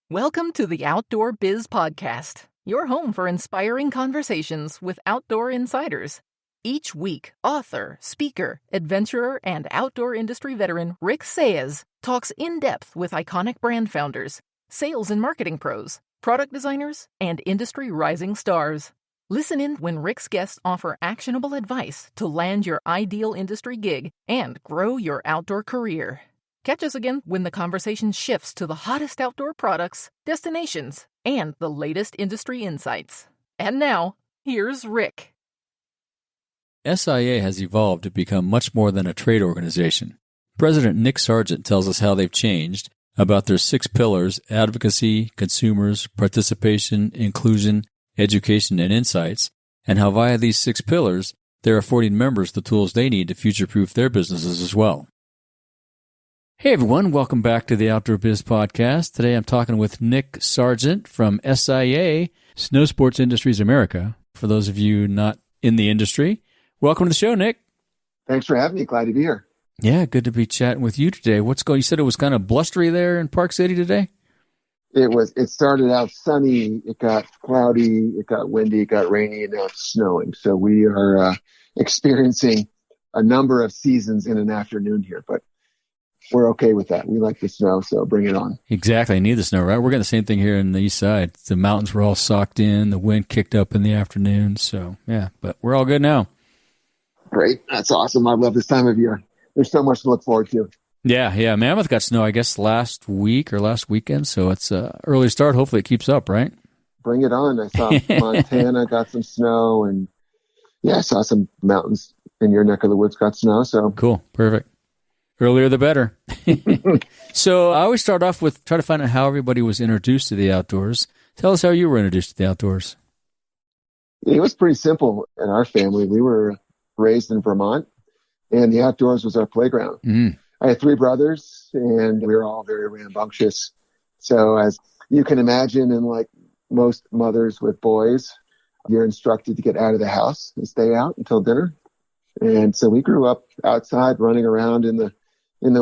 Welcome to the Outdoor Biz Podcast, your home for inspiring conversations with outdoor insiders. Each week, author, speaker, adventurer, and outdoor industry veteran Rick Saez talks in-depth with iconic brand founders, sales and marketing pros, product designers, and industry rising stars. Listen in when Rick's guests offer actionable advice to land your ideal industry gig and grow your outdoor career. Catch us again when the conversation shifts to the hottest outdoor products, destinations, and the latest industry insights. And now, here's Rick. SIA has evolved to become much more than a trade organization. President Nick Sargent tells us how they've changed, about their 6 pillars: advocacy, consumers, participation, inclusion, education, and insights, and how via these 6 pillars, they're affording members the tools they need to future-proof their businesses as well. Hey everyone, welcome back to the Outdoor Biz Podcast. Today I'm talking with Nick Sargent from SIA, SnowSports Industries America. For those of you not in the industry, welcome to the show, Nick. Thanks for having me. Glad to be here. Yeah, good to be chatting with you today. What's going? You said it was kind of blustery there in Park City today? It started out sunny, it got cloudy, it got windy, it got rainy, and now it's snowing. So we are experiencing a number of seasons in an afternoon here, but we're okay with that. We like the snow, so bring it on. Exactly. I need the snow, right? We're getting the same thing here in the east side. The mountains were all socked in. The wind kicked up in the afternoon. So, yeah, but we're all good now. Great. That's awesome. I love this time of year. There's so much to look forward to. Yeah. Mammoth got snow, I guess, last week or last weekend. So it's an early start. Hopefully it keeps up, right? Bring it on. I saw Montana got some snow. And, yeah, I saw some mountains in your neck of the woods got snow. So cool. Perfect. Earlier the better. So I always start off with try to find out how everybody was introduced to the outdoors. Tell us how you were introduced to the outdoors. It was pretty simple in our family. We were raised in Vermont, and the outdoors was our playground. Mm. I had 3 brothers, and we were all very rambunctious. So as you can imagine, and like most mothers with boys, you're instructed to get out of the house and stay out until dinner. And so we grew up outside, running around in the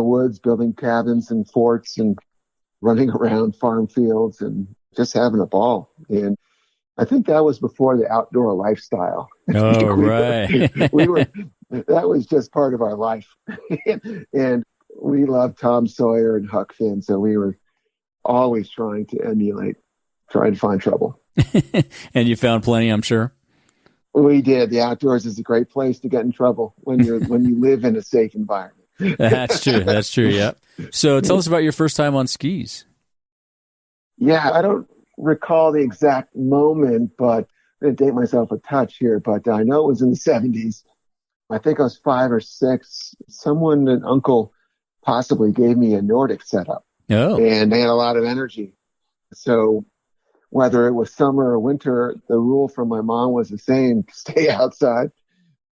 woods, building cabins and forts and running around farm fields and just having a ball. And I think that was before the outdoor lifestyle. Oh, right. That was just part of our life. And we loved Tom Sawyer and Huck Finn. So we were always trying to emulate, trying to find trouble. And you found plenty, I'm sure. We did. The outdoors is a great place to get in trouble when you live in a safe environment. That's true. Yeah. So tell us about your first time on skis. Yeah, I don't recall the exact moment, but I'm going to date myself a touch here, but I know it was in the 70s. I think I was 5 or 6. Someone, an uncle, possibly gave me a Nordic setup. Oh. And they had a lot of energy. So whether it was summer or winter, the rule from my mom was the same: stay outside.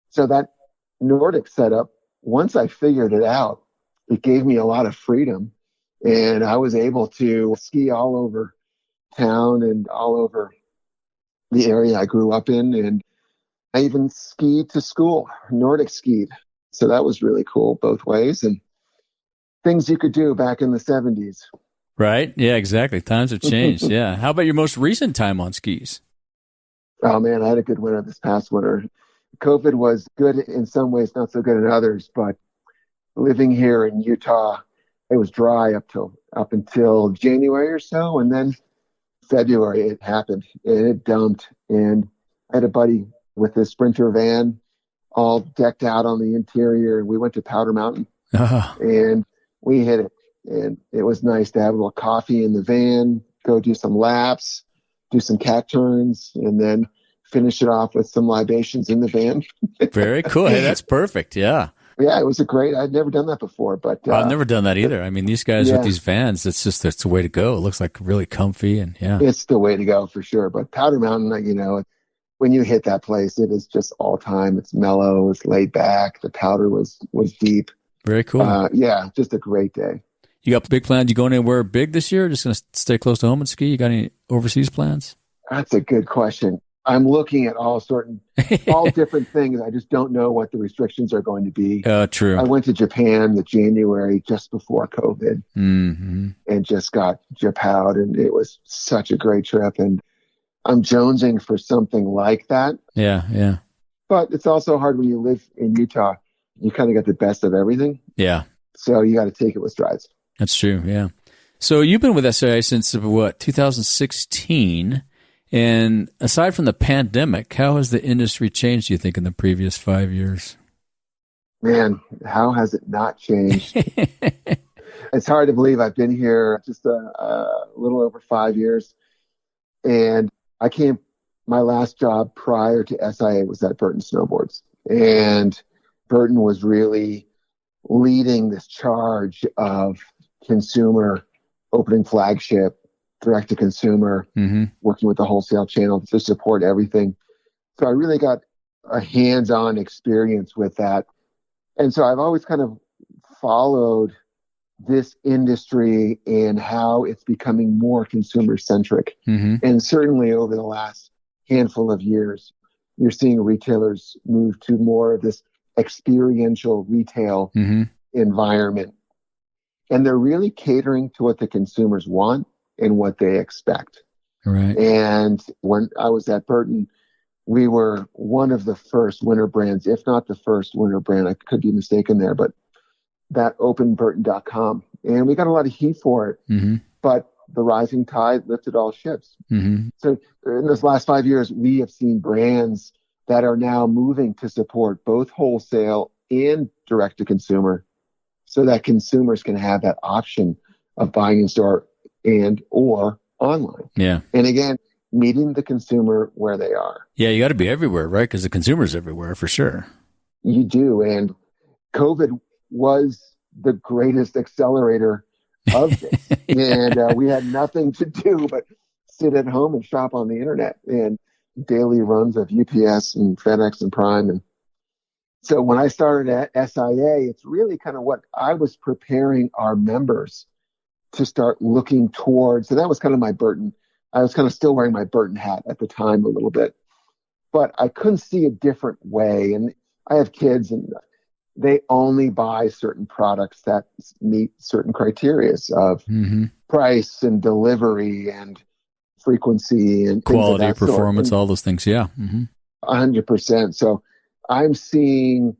So that Nordic setup, once I figured it out, it gave me a lot of freedom. And I was able to ski all over town and all over the area I grew up in. And I even skied to school, Nordic skied. So that was really cool both ways. And things you could do back in the 70s. Right. Yeah, exactly. Times have changed. Yeah. How about your most recent time on skis? Oh, man, I had a good winter this past winter. COVID was good in some ways, not so good in others. But living here in Utah, it was dry up until January or so. And then February, it happened and it dumped. And I had a buddy with his Sprinter van all decked out on the interior. And we went to Powder Mountain and we hit it. And it was nice to have a little coffee in the van, go do some laps, do some cat turns, and then finish it off with some libations in the van. Very cool. Hey, that's perfect. Yeah. Yeah, it was I'd never done that before, but I've never done that either. I mean, these guys with these vans, that's the way to go. It looks like really comfy and yeah. It's the way to go for sure. But Powder Mountain, when you hit that place, it is just all time. It's mellow, it's laid back. The powder was deep. Very cool. Yeah, just a great day. You got big plans? You going anywhere big this year? Or just going to stay close to home and ski? You got any overseas plans? That's a good question. I'm looking at all different things. I just don't know what the restrictions are going to be. True. I went to Japan in January just before COVID and just got japowed, and it was such a great trip. And I'm jonesing for something like that. Yeah. But it's also hard when you live in Utah. You kind of get the best of everything. Yeah. So you got to take it with strides. That's true, yeah. So you've been with SIA since, 2016? And aside from the pandemic, how has the industry changed, do you think, in the previous 5 years? Man, how has it not changed? It's hard to believe I've been here just a little over 5 years. And my last job prior to SIA was at Burton Snowboards. And Burton was really leading this charge of consumer, opening flagship, direct to consumer, working with the wholesale channel to support everything. So I really got a hands-on experience with that. And so I've always kind of followed this industry and how it's becoming more consumer-centric. And certainly over the last handful of years, you're seeing retailers move to more of this experiential retail environment. And they're really catering to what the consumers want and what they expect. Right. And when I was at Burton, we were one of the first winter brands, if not the first winter brand. I could be mistaken there, but that opened Burton.com. And we got a lot of heat for it. But the rising tide lifted all ships. So in this last 5 years, we have seen brands that are now moving to support both wholesale and direct to consumer so that consumers can have that option of buying in store and or online. Yeah. And again, meeting the consumer where they are. Yeah, you got to be everywhere, right? Because the consumer's everywhere for sure. You do. And COVID was the greatest accelerator of this. And we had nothing to do but sit at home and shop on the internet and daily runs of UPS and FedEx and Prime. And so when I started at SIA, it's really kind of what I was preparing our members to start looking towards. So that was kind of my Burton. I was kind of still wearing my Burton hat at the time a little bit, but I couldn't see a different way. And I have kids and they only buy certain products that meet certain criteria of price and delivery and frequency and quality, performance, all those things. Yeah. 100%. So I'm seeing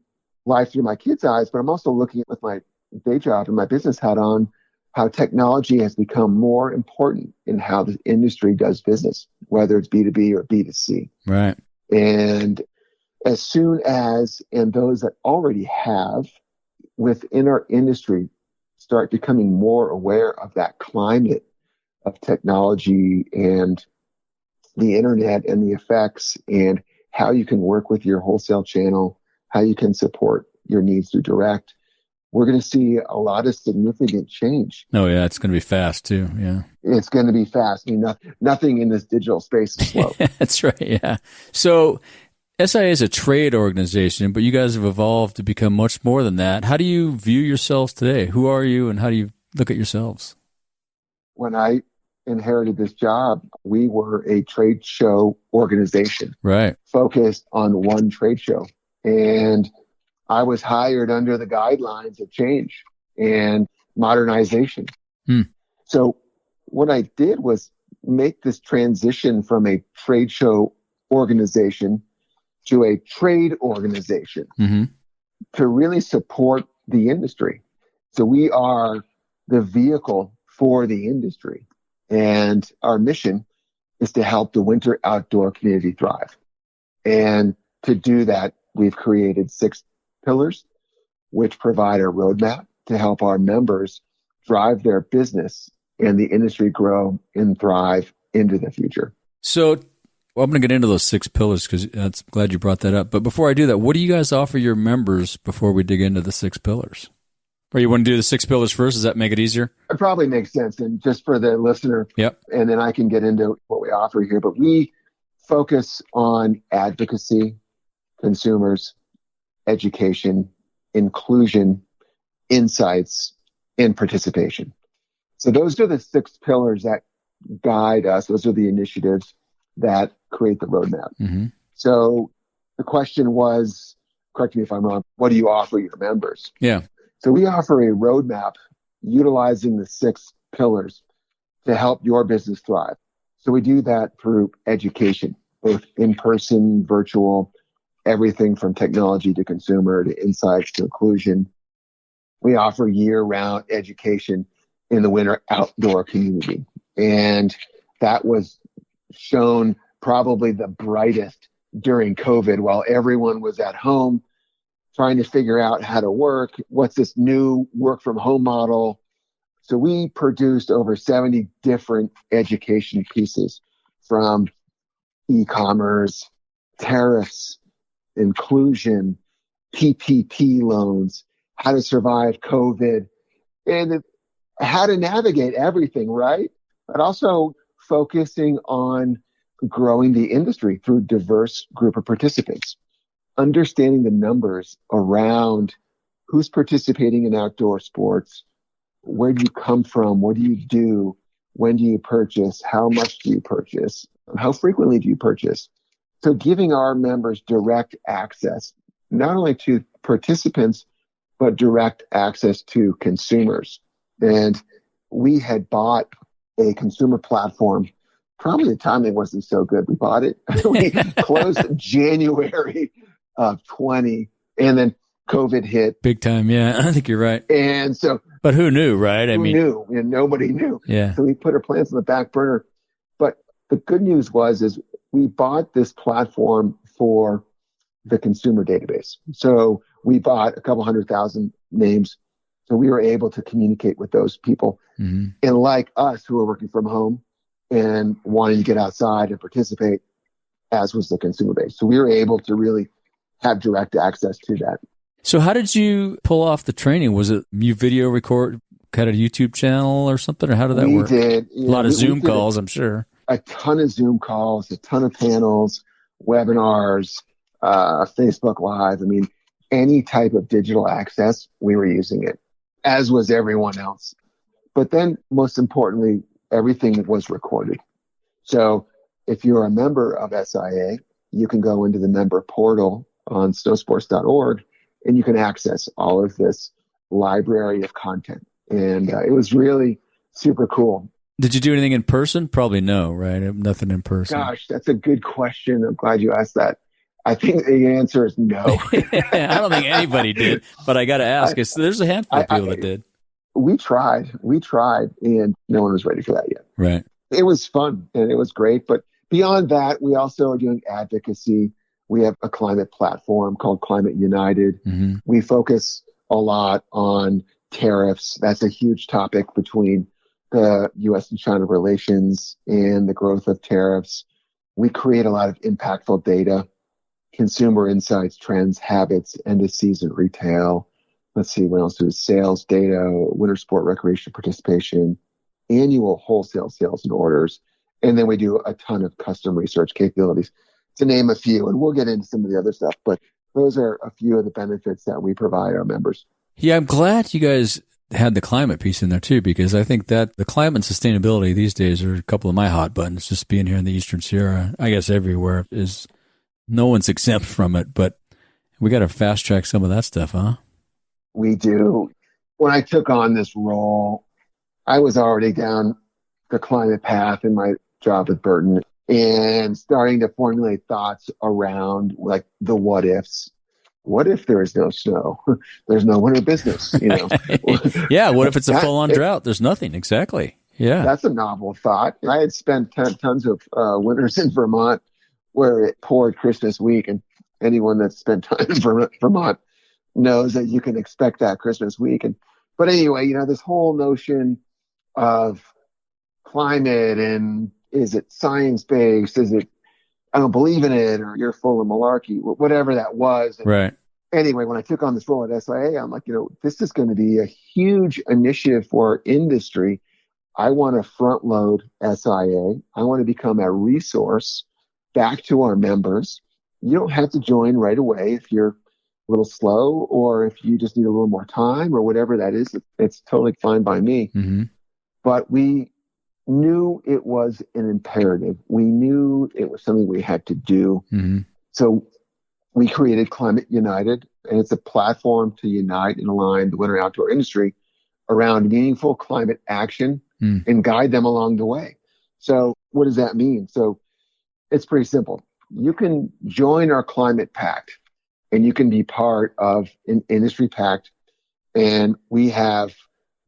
life through my kids' eyes, but I'm also looking at with my day job and my business hat on how technology has become more important in how the industry does business, whether it's B2B or B2C. Right. And as soon as, and those that already have within our industry start becoming more aware of that climate of technology and the internet and the effects and how you can work with your wholesale channel, how you can support your needs through direct, we're going to see a lot of significant change. Oh, yeah. It's going to be fast, too. Yeah. It's going to be fast. I mean, nothing in this digital space is slow. That's right. Yeah. So SIA is a trade organization, but you guys have evolved to become much more than that. How do you view yourselves today? Who are you and how do you look at yourselves? When I inherited this job, we were a trade show organization. Right. Focused on one trade show. And I was hired under the guidelines of change and modernization. So what I did was make this transition from a trade show organization to a trade organization to really support the industry. So we are the vehicle for the industry. And our mission is to help the winter outdoor community thrive. And to do that, we've created 6 pillars, which provide a roadmap to help our members drive their business and the industry grow and thrive into the future. So I'm going to get into those 6 pillars because I'm glad you brought that up. But before I do that, what do you guys offer your members before we dig into the 6 pillars? Or you want to do the 6 pillars first? Does that make it easier? It probably makes sense. And just for the listener, and then I can get into what we offer here. But we focus on advocacy, consumers, education, inclusion, insights, and participation. So those are the 6 pillars that guide us. Those are the initiatives that create the roadmap. Mm-hmm. So the question was, correct me if I'm wrong, what do you offer your members? Yeah. So we offer a roadmap utilizing the 6 pillars to help your business thrive. So we do that through education, both in-person, virtual, everything from technology to consumer to insights to inclusion. We offer year-round education in the winter outdoor community. And that was shown probably the brightest during COVID while everyone was at home trying to figure out how to work. What's this new work from home model? So we produced over 70 different education pieces from e-commerce, tariffs, inclusion, PPP loans, how to survive COVID, and how to navigate everything, right? But also focusing on growing the industry through diverse group of participants, understanding the numbers around who's participating in outdoor sports, where do you come from, what do you do, when do you purchase, how much do you purchase, how frequently do you purchase. So giving our members direct access, not only to participants, but direct access to consumers. And we had bought a consumer platform. Probably the timing wasn't so good. We bought it. We closed January of 20, and then COVID hit. Big time, yeah. I think you're right. And so, but who knew, right? Who knew? And nobody knew. Yeah. So we put our plans on the back burner. But the good news is we bought this platform for the consumer database. So we bought a couple 100,000 names. So we were able to communicate with those people. Mm-hmm. And like us who are working from home and wanting to get outside and participate, as was the consumer base. So we were able to really have direct access to that. So how did you pull off the training? Was it you video record, kind of YouTube channel or something, or how did that work? We did. A lot of Zoom calls, I'm sure. A ton of Zoom calls, a ton of panels, webinars, Facebook Live. I mean, any type of digital access, we were using it, as was everyone else. But then, most importantly, everything was recorded. So if you're a member of SIA, you can go into the member portal on snowsports.org and you can access all of this library of content. And it was really super cool. Did you do anything in person? Probably no, right? Nothing in person. Gosh, that's a good question. I'm glad you asked that. I think the answer is no. I don't think anybody did, but I got to ask. There's a handful of people that did. We tried, and no one was ready for that yet. Right. It was fun and it was great. But beyond that, we also are doing advocacy. We have a climate platform called Climate United. Mm-hmm. We focus a lot on tariffs. That's a huge topic between the U.S. and China relations and the growth of tariffs. We create a lot of impactful data, consumer insights, trends, habits, end of season retail. Let's see, what else do we do? Sales data, winter sport recreation participation, annual wholesale sales and orders. And then we do a ton of custom research capabilities, to name a few. And we'll get into some of the other stuff, but those are a few of the benefits that we provide our members. Yeah, I'm glad you guys had the climate piece in there too, because I think that the climate and sustainability these days are a couple of my hot buttons. Just being here in the Eastern Sierra, I guess everywhere is, no one's exempt from it, but we got to fast track some of that stuff, huh? We do. When I took on this role, I was already down the climate path in my job at Burton and starting to formulate thoughts around like the what ifs. What if there is no snow? There's no winter business, you know? Yeah. What if it's a full-on drought? There's nothing. Exactly. Yeah. That's a novel thought. I had spent tons of winters in Vermont where it poured Christmas week, and anyone that's spent time in Vermont knows that you can expect that Christmas week. But anyway, you know, this whole notion of climate and is it science-based? Is it, I don't believe in it, or you're full of malarkey, whatever that was. And right. Anyway, when I took on this role at SIA, I'm like, you know, this is going to be a huge initiative for our industry. I want to front load SIA. I want to become a resource back to our members. You don't have to join right away if you're a little slow or if you just need a little more time or whatever that is. It's totally fine by me. Mm-hmm. But we knew it was an imperative. We knew it was something we had to do. So we created Climate United, and it's a platform to unite and align the winter outdoor industry around meaningful climate action and guide them along the way. So what does that mean? So it's pretty simple. You can join our climate pact and you can be part of an industry pact. And we have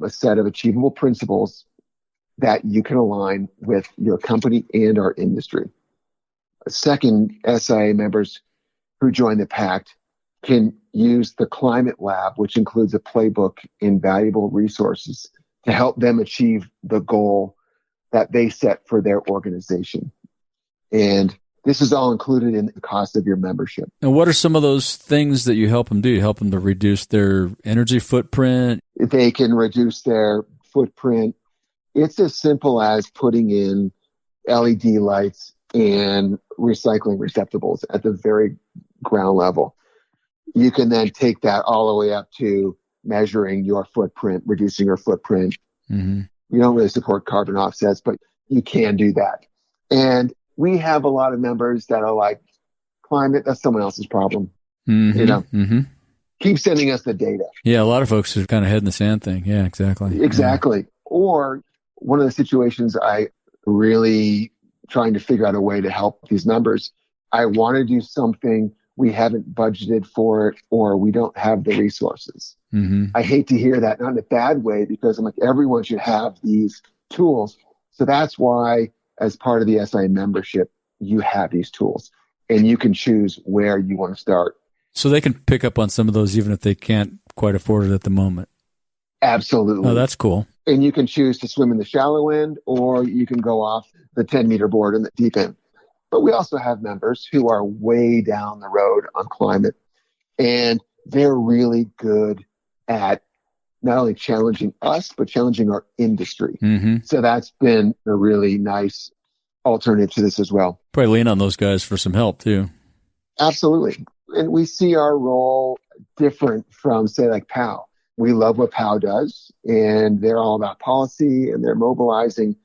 a set of achievable principles that you can align with your company and our industry. Second, SIA members who join the pact can use the Climate Lab, which includes a playbook and valuable resources to help them achieve the goal that they set for their organization. And this is all included in the cost of your membership. And what are some of those things that you help them do? You help them to reduce their energy footprint? They can reduce their footprint. It's as simple as putting in LED lights and recycling receptacles at the very ground level. You can then take that all the way up to measuring your footprint, reducing your footprint. We don't really support carbon offsets, but you can do that. And we have a lot of members that are like, climate, that's someone else's problem. Keep sending us the data. Yeah, a lot of folks are kind of head in the sand thing. Yeah, exactly. Exactly. Or one of the situations I really trying to figure out a way to help these members, I want to do something, we haven't budgeted for it, or we don't have the resources. I hate to hear that, not in a bad way, because I'm like, everyone should have these tools. So that's why, as part of the SIA membership, you have these tools and you can choose where you want to start. So they can pick up on some of those even if they can't quite afford it at the moment. Absolutely. Oh, that's cool. And you can choose to swim in the shallow end, or you can go off the 10-meter board in the deep end. But we also have members who are way down the road on climate, and they're really good at not only challenging us, but challenging our industry. So that's been a really nice alternative to this as well. Probably lean on those guys for some help too. Absolutely. And we see our role different from, say, like POW. We love what POW does, and they're all about policy, and they're mobilizing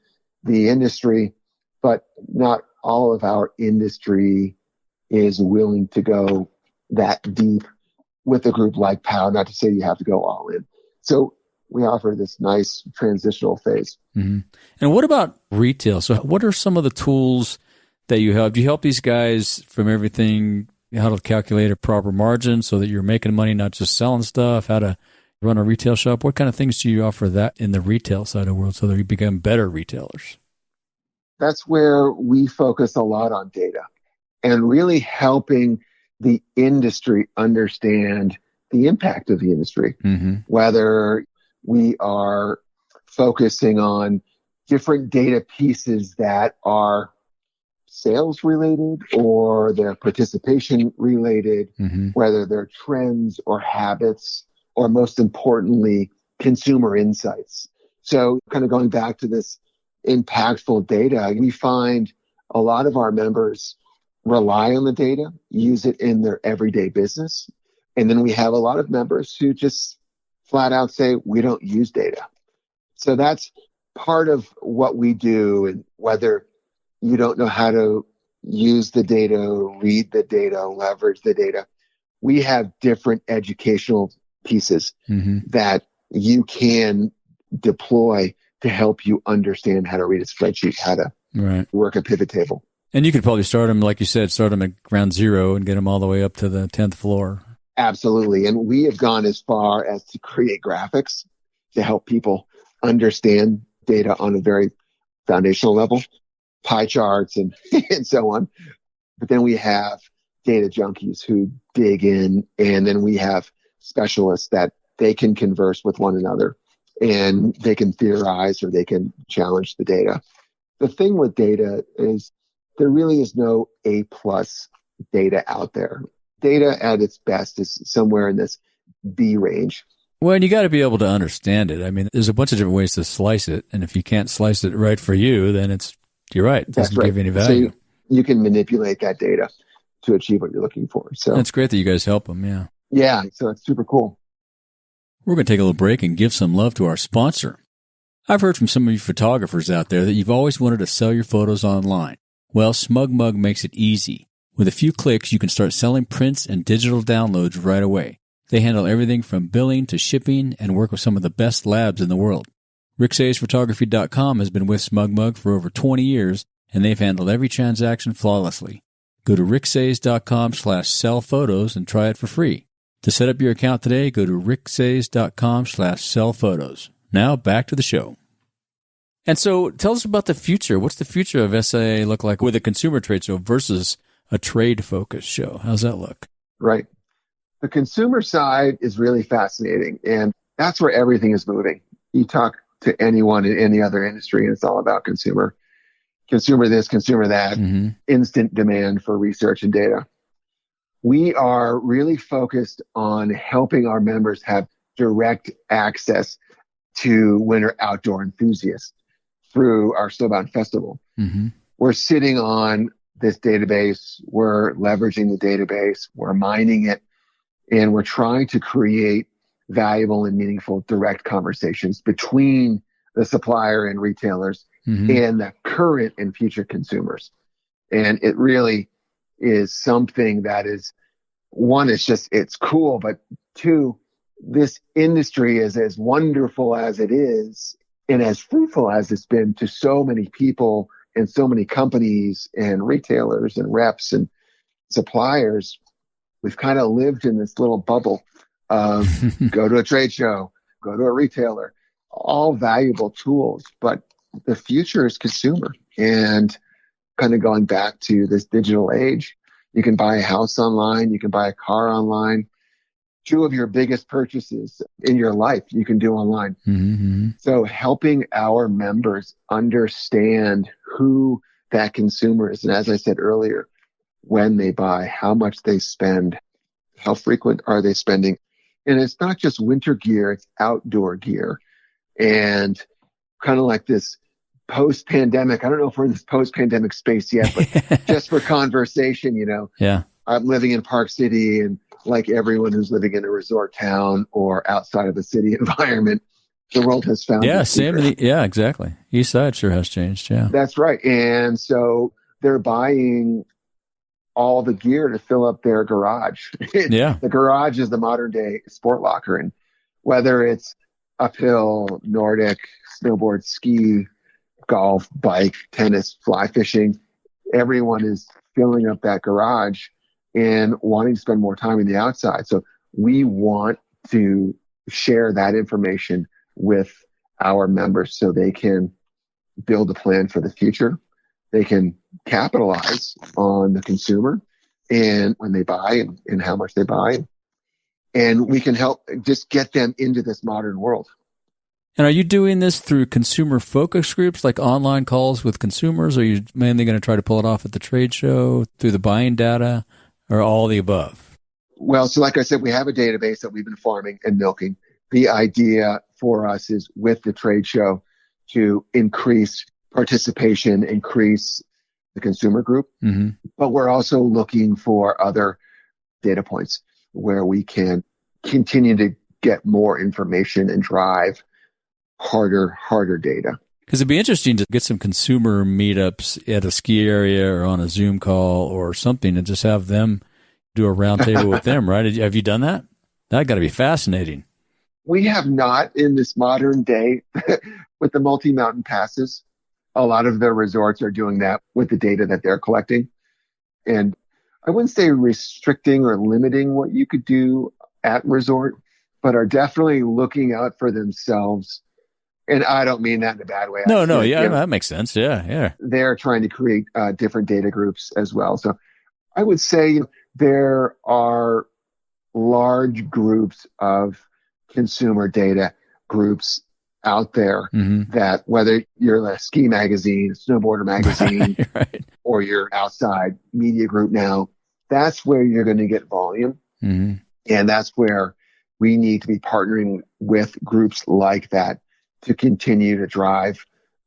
the industry, but not all of our industry is willing to go that deep with a group like POW, not to say you have to go all in. So we offer this nice transitional phase. And what about retail? So what are some of the tools that you help? Do you help these guys from everything, how to calculate a proper margin so that you're making money, not just selling stuff, how to run a retail shop? What kind of things do you offer that in the retail side of the world so that you become better retailers? That's where we focus a lot on data and really helping the industry understand the impact of the industry, whether we are focusing on different data pieces that are sales related or they're participation related, whether they're trends or habits, or most importantly, consumer insights. So kind of going back to this impactful data, we find a lot of our members rely on the data, use it in their everyday business. And then we have a lot of members who just flat out say, we don't use data. So that's part of what we do. And whether you don't know how to use the data, read the data, leverage the data, we have different educational pieces that you can deploy to help you understand how to read a spreadsheet, how to work a pivot table. And you could probably start them, like you said, start them at ground zero and get them all the way up to the 10th floor. Absolutely. And we have gone as far as to create graphics to help people understand data on a very foundational level, pie charts and so on. But then we have data junkies who dig in, and then we have specialists that they can converse with one another and they can theorize or they can challenge the data. The thing with data is there really is no A+ data out there. Data at its best is somewhere in this B range. Well, and you got to be able to understand it. I mean, there's a bunch of different ways to slice it. And if you can't slice it right for you, then you're right. It doesn't give you any value. So you can manipulate that data to achieve what you're looking for. So that's great that you guys help them. Yeah. Yeah. So it's super cool. We're going to take a little break and give some love to our sponsor. I've heard from some of you photographers out there that you've always wanted to sell your photos online. Well, SmugMug makes it easy. With a few clicks, you can start selling prints and digital downloads right away. They handle everything from billing to shipping and work with some of the best labs in the world. RickSaezPhotography.com has been with SmugMug for over 20 years, and they've handled every transaction flawlessly. Go to ricksaez.com/sellphotos and try it for free. To set up your account today, go to ricksaez.com/sellphotos. Now back to the show. And so tell us about the future. What's the future of SIA look like with a consumer trade show versus a trade-focused show? How's that look? Right. The consumer side is really fascinating, and that's where everything is moving. You talk to anyone in any other industry, and it's all about consumer this, consumer that, instant demand for research and data. We are really focused on helping our members have direct access to winter outdoor enthusiasts through our Snowbound Festival. We're sitting on this database, we're leveraging the database, we're mining it, and we're trying to create valuable and meaningful direct conversations between the supplier and retailers and the current and future consumers. And it really is something that is, one, it's cool, but two, this industry is as wonderful as it is and as fruitful as it's been to so many people and so many companies and retailers and reps and suppliers. We've kind of lived in this little bubble of go to a trade show, go to a retailer, all valuable tools, but the future is consumer. And kind of going back to this digital age, you can buy a house online, you can buy a car online. 2 of your biggest purchases in your life you can do online. So helping our members understand who that consumer is, and as I said earlier, when they buy, how much they spend, how frequent are they spending. And it's not just winter gear, it's outdoor gear. And kind of like this post-pandemic, I don't know if we're in this post-pandemic space yet, but just for conversation, I'm living in Park City, and like everyone who's living in a resort town or outside of a city environment, the world has found. Yeah, exactly. East Side sure has changed. Yeah, that's right. And so they're buying all the gear to fill up their garage. The garage is the modern day sport locker. And whether it's uphill, Nordic, snowboard, ski, golf, bike, tennis, fly fishing, everyone is filling up that garage and wanting to spend more time in the outside. So we want to share that information with our members so they can build a plan for the future. They can capitalize on the consumer and when they buy and how much they buy. And we can help just get them into this modern world. And are you doing this through consumer focus groups, like online calls with consumers? Or are you mainly going to try to pull it off at the trade show through the buying data, or all the above? Well, so like I said, we have a database that we've been farming and milking. The idea for us is with the trade show to increase participation, increase the consumer group. But we're also looking for other data points where we can continue to get more information and drive harder data. Because it'd be interesting to get some consumer meetups at a ski area or on a Zoom call or something and just have them do a roundtable with them, right? Have you done that? That got to be fascinating. We have not in this modern day with the multi-mountain passes. A lot of the resorts are doing that with the data that they're collecting. And I wouldn't say restricting or limiting what you could do at resort, but are definitely looking out for themselves. And I don't mean that in a bad way. That makes sense. Yeah. They're trying to create different data groups as well. So I would say there are large groups of consumer data groups out there that whether you're a ski magazine, snowboarder magazine, right. or your outside media group now, that's where you're going to get volume. And that's where we need to be partnering with groups like that to continue to drive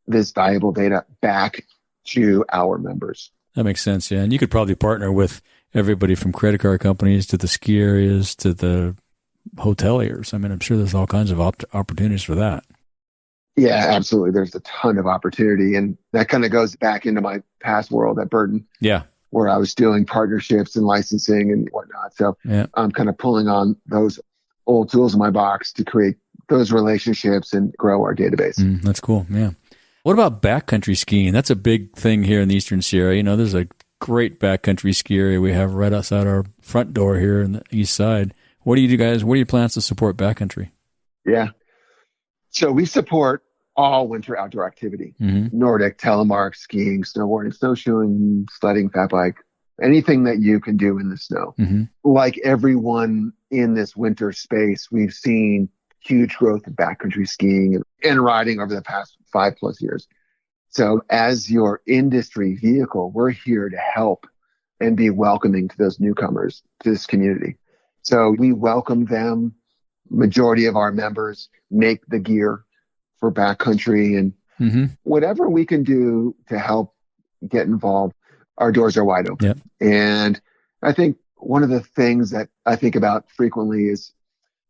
this valuable data back to our members. That makes sense, yeah. And you could probably partner with everybody from credit card companies to the ski areas to the hoteliers. I mean, I'm sure there's all kinds of opportunities for that. Yeah, absolutely. There's a ton of opportunity. And that kind of goes back into my past world at Burton. Yeah. Where I was doing partnerships and licensing and whatnot. So Yeah. I'm kind of pulling on those old tools in my box to create those relationships and grow our database. That's cool. Yeah. What about backcountry skiing? That's a big thing here in the Eastern Sierra. You know, there's a great backcountry ski area we have right outside our front door here in the east side. What do you do, guys? What are your plans to support backcountry? Yeah. So we support all winter outdoor activity, Nordic, telemark, skiing, snowboarding, snowshoeing, sledding, fat bike, anything that you can do in the snow. Like everyone in this winter space, we've seen huge growth in backcountry skiing and riding over the past 5+ years. So as your industry vehicle, we're here to help and be welcoming to those newcomers to this community. So we welcome them. Majority of our members make the gear for backcountry, and whatever we can do to help get involved, our doors are wide open. Yep. And I think one of the things that I think about frequently is,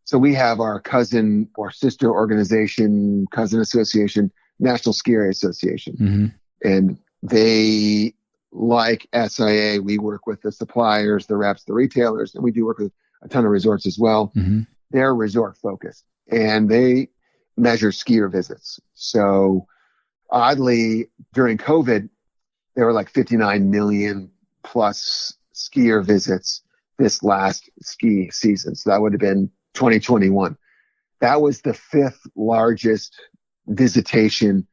so we have our cousin or sister organization, cousin association, National Ski Area Association. And they, like SIA, we work with the suppliers, the reps, the retailers, and we do work with a ton of resorts as well. They're resort focused, and they measure skier visits. So oddly, during COVID, there were like 59 million plus skier visits this last ski season. So that would have been 2021. That was the 5th largest visitation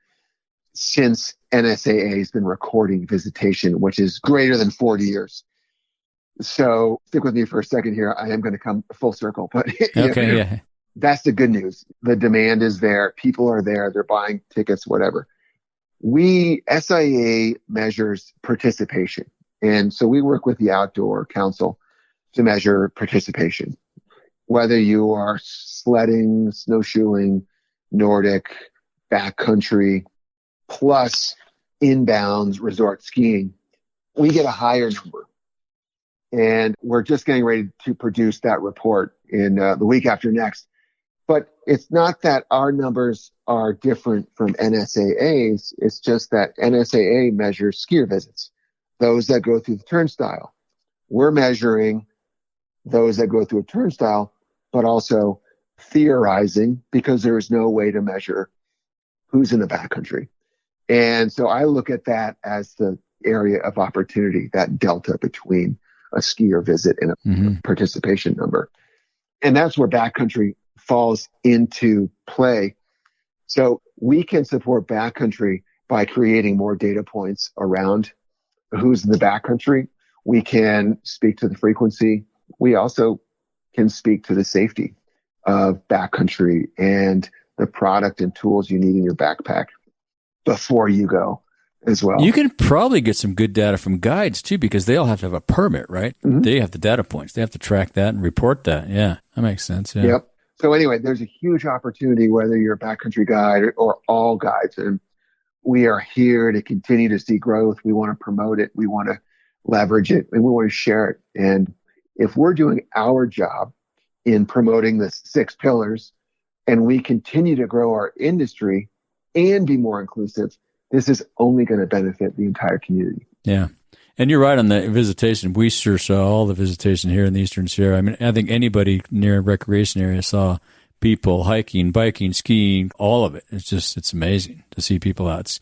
since NSAA has been recording visitation, which is greater than 40 years. So stick with me for a second here. I am going to come full circle, but okay, yeah. That's the good news. The demand is there. People are there. They're buying tickets, whatever. SIA measures participation. And so we work with the Outdoor Council to measure participation. Whether you are sledding, snowshoeing, Nordic, backcountry, plus inbounds resort skiing, we get a higher number. And we're just getting ready to produce that report in the week after next. But it's not that our numbers are different from NSAA's. It's just that NSAA measures skier visits, those that go through the turnstile. We're measuring those that go through a turnstile, but also theorizing because there is no way to measure who's in the backcountry. And so I look at that as the area of opportunity, that delta between a skier visit and a participation number. And that's where backcountry falls into play. So we can support backcountry by creating more data points around who's in the backcountry. We can speak to the frequency. We also can speak to the safety of backcountry and the product and tools you need in your backpack before you go as well. You can probably get some good data from guides too, because they all have to have a permit, right? They have the data points. They have to track that and report that. Yeah, that makes sense. Yeah. Yep. So anyway, there's a huge opportunity, whether you're a backcountry guide or all guides. And we are here to continue to see growth. We want to promote it. We want to leverage it, and we want to share it. And if we're doing our job in promoting the 6 pillars and we continue to grow our industry and be more inclusive, this is only going to benefit the entire community. Yeah. And you're right on the visitation. We sure saw all the visitation here in the Eastern Sierra. I mean, I think anybody near a recreation area saw people hiking, biking, skiing, all of it. It's amazing to see people out.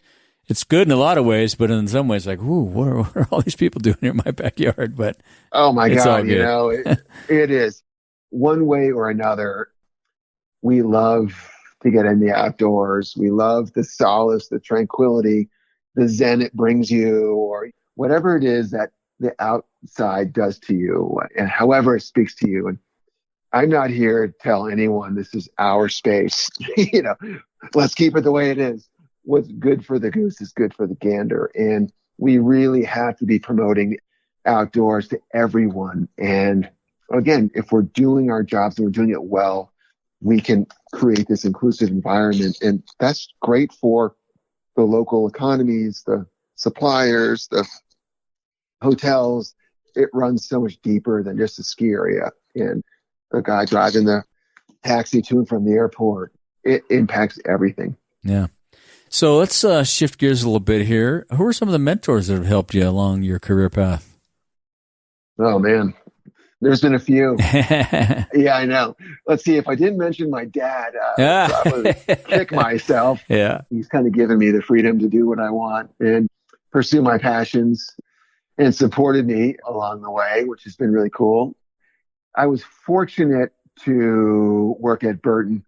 It's good in a lot of ways, but in some ways, like, ooh, what are all these people doing in my backyard? But oh my God, it is. One way or another, we love to get in the outdoors. We love the solace, the tranquility, the zen it brings you, or whatever it is that the outside does to you, and however it speaks to you. And I'm not here to tell anyone this is our space. Let's keep it the way it is. What's good for the goose is good for the gander. And we really have to be promoting outdoors to everyone. And again, if we're doing our jobs and we're doing it well, we can create this inclusive environment. And that's great for the local economies, the suppliers, the hotels. It runs so much deeper than just a ski area. And the guy driving the taxi to and from the airport, it impacts everything. Yeah. So let's shift gears a little bit here. Who are some of the mentors that have helped you along your career path? Oh, man. There's been a few. Yeah, I know. Let's see. If I didn't mention my dad, I'd probably kick myself. Yeah. He's kind of given me the freedom to do what I want and pursue my passions and supported me along the way, which has been really cool. I was fortunate to work at Burton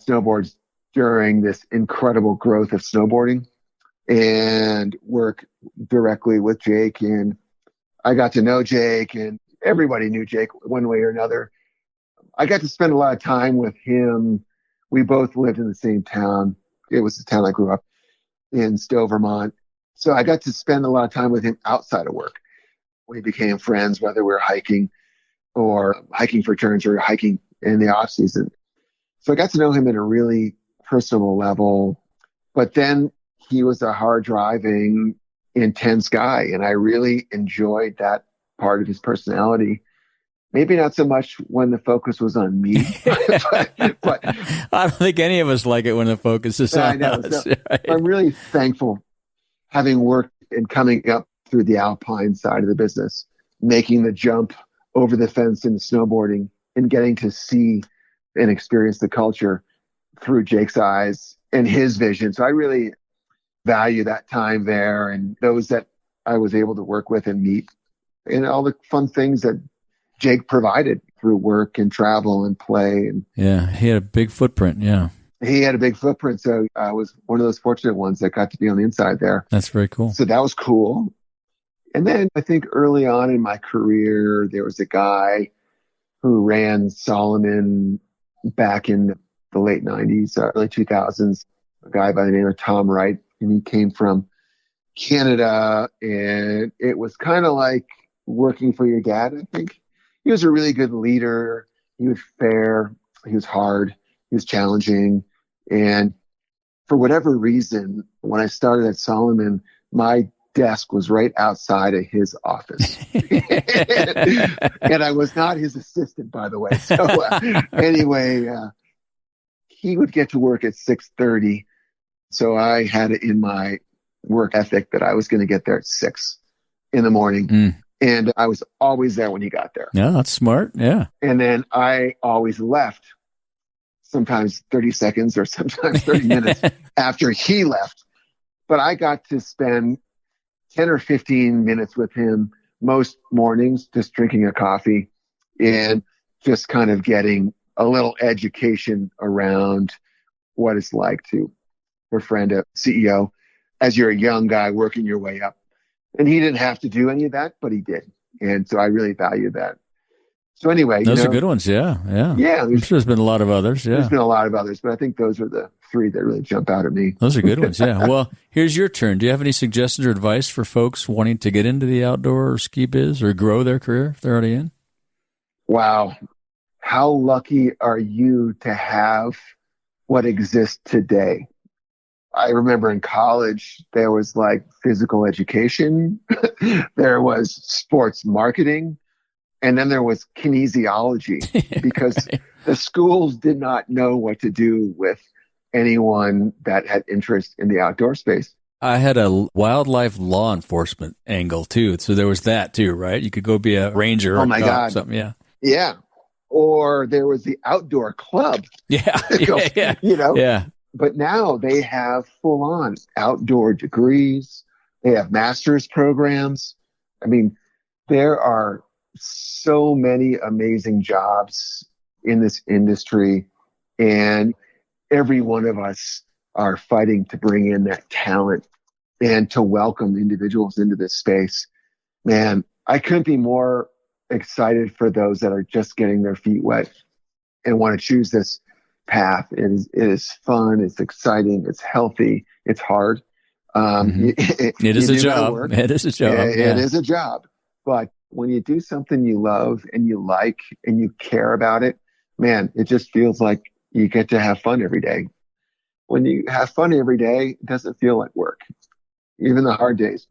Snowboards during this incredible growth of snowboarding and work directly with Jake. And I got to know Jake, and everybody knew Jake one way or another. I got to spend a lot of time with him. We both lived in the same town. It was the town I grew up in, Stowe, Vermont. So I got to spend a lot of time with him outside of work. We became friends, whether we were hiking or hiking for turns or hiking in the off season. So I got to know him at a really personal level. But then he was a hard driving, intense guy. And I really enjoyed that part of his personality. Maybe not so much when the focus was on me, but I don't think any of us like it when the focus is on us. So right? I'm really thankful having worked and coming up through the alpine side of the business, making the jump over the fence into snowboarding and getting to see and experience the culture through Jake's eyes and his vision. So I really value that time there and those that I was able to work with and meet and all the fun things that Jake provided through work and travel and play. And yeah, he had a big footprint. Yeah. He had a big footprint. So I was one of those fortunate ones that got to be on the inside there. That's very cool. So that was cool. And then I think early on in my career, there was a guy who ran Solomon back in the late 90s, early 2000s, a guy by the name of Tom Wright. And he came from Canada. And it was kind of like working for your dad, I think. He was a really good leader. He was fair. He was hard. He was challenging. And for whatever reason, when I started at Solomon, my desk was right outside of his office. And I was not his assistant, by the way. So anyway, he would get to work at 6:30. So I had it in my work ethic that I was going to get there at 6 in the morning. And I was always there when he got there. Yeah, that's smart. Yeah. And then I always left, sometimes 30 seconds or sometimes 30 minutes after he left. But I got to spend 10 or 15 minutes with him most mornings, just drinking a coffee and just kind of getting a little education around what it's like to befriend a CEO as you're a young guy working your way up. And he didn't have to do any of that, but he did. And so I really value that. So anyway. Those are good ones. Yeah. Yeah. Yeah. I'm sure there's been a lot of others. Yeah. There's been a lot of others, but I think those are the three that really jump out at me. Those are good ones. Yeah. Well, here's your turn. Do you have any suggestions or advice for folks wanting to get into the outdoor or ski biz or grow their career if they're already in? Wow. How lucky are you to have what exists today? I remember in college, there was like physical education, there was sports marketing, and then there was kinesiology because the schools did not know what to do with anyone that had interest in the outdoor space. I had a wildlife law enforcement angle too. So there was that too, right? You could go be a ranger or something. Yeah. Yeah. Or there was the outdoor club. Yeah. Yeah. You know? Yeah. But now they have full on outdoor degrees. They have master's programs. I mean, there are so many amazing jobs in this industry, and every one of us are fighting to bring in that talent and to welcome individuals into this space. Man, I couldn't be more excited for those that are just getting their feet wet and want to choose this path. It is fun. It's exciting. It's healthy. It's hard. It is a job. It is a job. It is a job. But when you do something you love and you like and you care about it, man, it just feels like you get to have fun every day. When you have fun every day, it doesn't feel like work, even the hard days.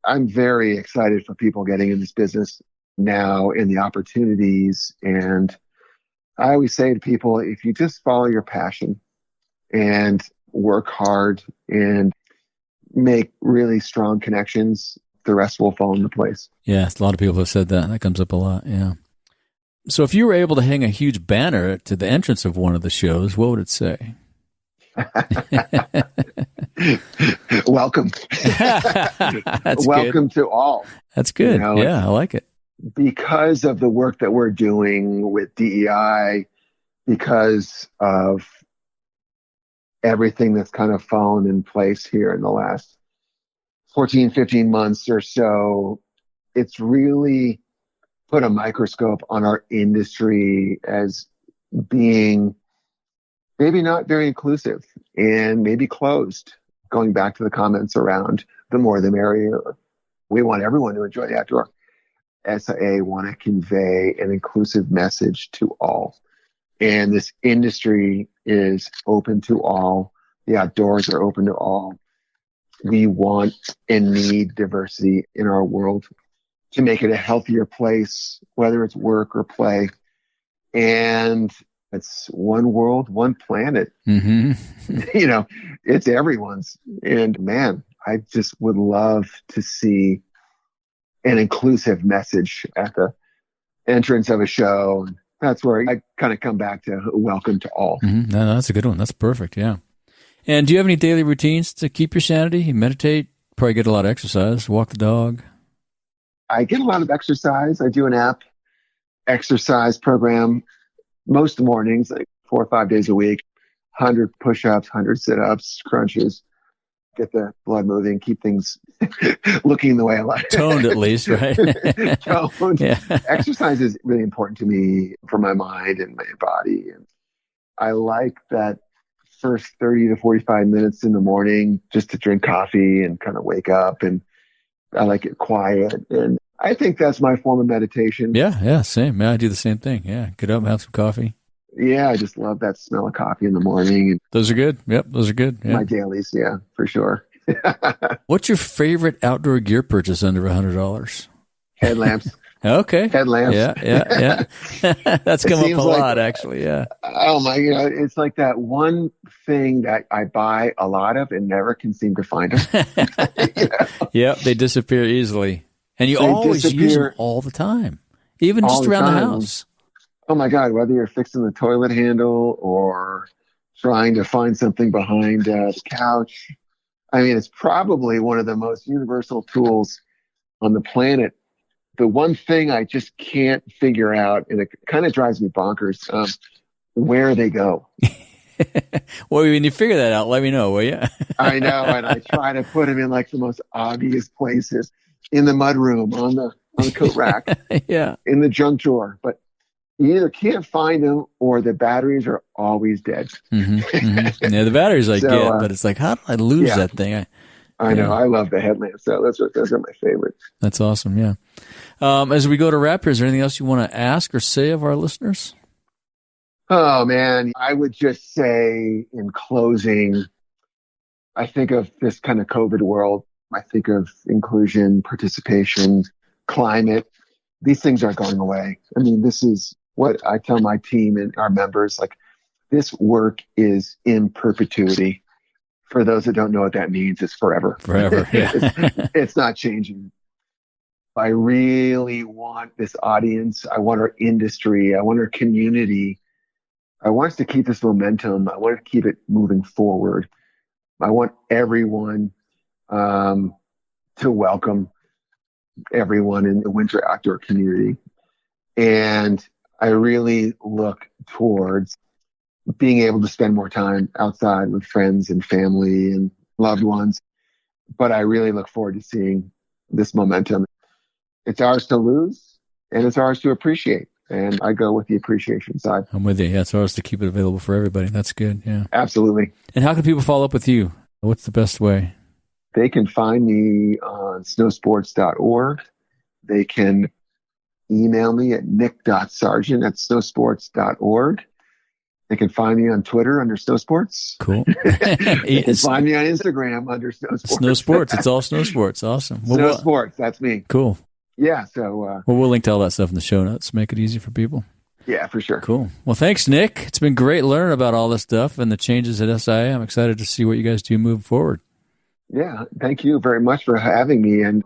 I'm very excited for people getting in this business now and the opportunities. And I always say to people, if you just follow your passion and work hard, and make really strong connections, the rest will fall into place. Yeah, a lot of people have said that. That comes up a lot, yeah. So if you were able to hang a huge banner to the entrance of one of the shows, what would it say? Welcome. Welcome to all. That's good. Yeah, I like it. Because of the work that we're doing with DEI, because of everything that's kind of fallen in place here in the last 14, 15 months or so, it's really put a microscope on our industry as being maybe not very inclusive and maybe closed. Going back to the comments around the more the merrier. We want everyone to enjoy the outdoor. SIA want to convey an inclusive message to all. And this industry is open to all. The outdoors are open to all. We want and need diversity in our world to make it a healthier place, whether it's work or play. And it's one world, one planet. Mm-hmm. It's everyone's. And man, I just would love to see an inclusive message at the entrance of a show. And that's where I kind of come back to welcome to all. Mm-hmm. No, that's a good one. That's perfect. Yeah. And do you have any daily routines to keep your sanity? You meditate, probably get a lot of exercise, walk the dog. I get a lot of exercise. I do an app exercise program most mornings, like 4 or 5 days a week, 100 push-ups, 100 sit-ups, crunches, get the blood moving, keep things looking the way I like. Toned at least, right? Toned. Yeah. Exercise is really important to me for my mind and my body. And I like that first 30 to 45 minutes in the morning just to drink coffee and kind of wake up. And I like it quiet. And I think that's my form of meditation. Yeah, same. Yeah, I do the same thing. Yeah, get up and have some coffee. Yeah, I just love that smell of coffee in the morning. Those are good. Yep, those are good. Yeah. My dailies, yeah, for sure. What's your favorite outdoor gear purchase under $100? Headlamps. Okay. Headlamps. Yeah. That's come up a lot, actually. Yeah. Oh my, it's like that one thing that I buy a lot of and never can seem to find them. Yep, they disappear easily. And you always use them all the time, even just around the house. Oh my God, whether you're fixing the toilet handle or trying to find something behind the couch. I mean, it's probably one of the most universal tools on the planet. The one thing I just can't figure out, and it kind of drives me bonkers, where they go. Well, when you figure that out, let me know, will you? I know, and I try to put them in like the most obvious places, in the mudroom, on the coat rack, yeah, in the junk drawer. But you either can't find them or the batteries are always dead. Mm-hmm. Yeah, the batteries I get, but it's like, how do I lose that thing? I know. I love the headlamps. So those are my favorites. That's awesome. Yeah. As we go to wrap here, is there anything else you want to ask or say of our listeners? Oh man, I would just say in closing, I think of this kind of COVID world. I think of inclusion, participation, climate. These things aren't going away. I mean, this is what I tell my team and our members, like, this work is in perpetuity. For those that don't know what that means, it's forever. Forever. Yeah. It's not changing. I really want this audience. I want our industry. I want our community. I want us to keep this momentum. I want to keep it moving forward. I want everyone to welcome everyone in the winter outdoor community. And I really look towards being able to spend more time outside with friends and family and loved ones. But I really look forward to seeing this momentum. It's ours to lose and it's ours to appreciate. And I go with the appreciation side. I'm with you. Yeah, it's ours to keep it available for everybody. That's good. Yeah. Absolutely. And how can people follow up with you? What's the best way? They can find me on snowsports.org. They can email me at nick.sargent@snowsports.org. They can find me on Twitter under SnowSports. Cool. They can find me on Instagram under SnowSports. SnowSports. It's all SnowSports. Awesome. SnowSports. That's me. Cool. Yeah. So, well, we'll link to all that stuff in the show notes. Make it easy for people. Yeah, for sure. Cool. Well, thanks, Nick. It's been great learning about all this stuff and the changes at SIA. I'm excited to see what you guys do moving forward. Yeah, thank you very much for having me, and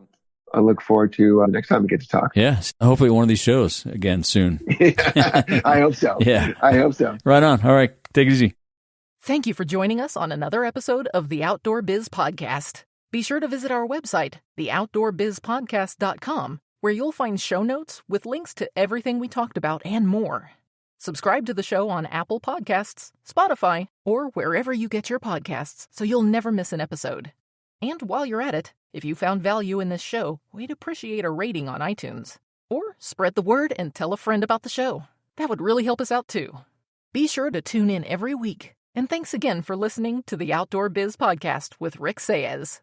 I look forward to next time we get to talk. Yeah, hopefully one of these shows again soon. I hope so. Yeah. I hope so. Right on. All right, take it easy. Thank you for joining us on another episode of the Outdoor Biz Podcast. Be sure to visit our website, theoutdoorbizpodcast.com, where you'll find show notes with links to everything we talked about and more. Subscribe to the show on Apple Podcasts, Spotify, or wherever you get your podcasts so you'll never miss an episode. And while you're at it, if you found value in this show, we'd appreciate a rating on iTunes. Or spread the word and tell a friend about the show. That would really help us out too. Be sure to tune in every week. And thanks again for listening to the Outdoor Biz Podcast with Rick Saez.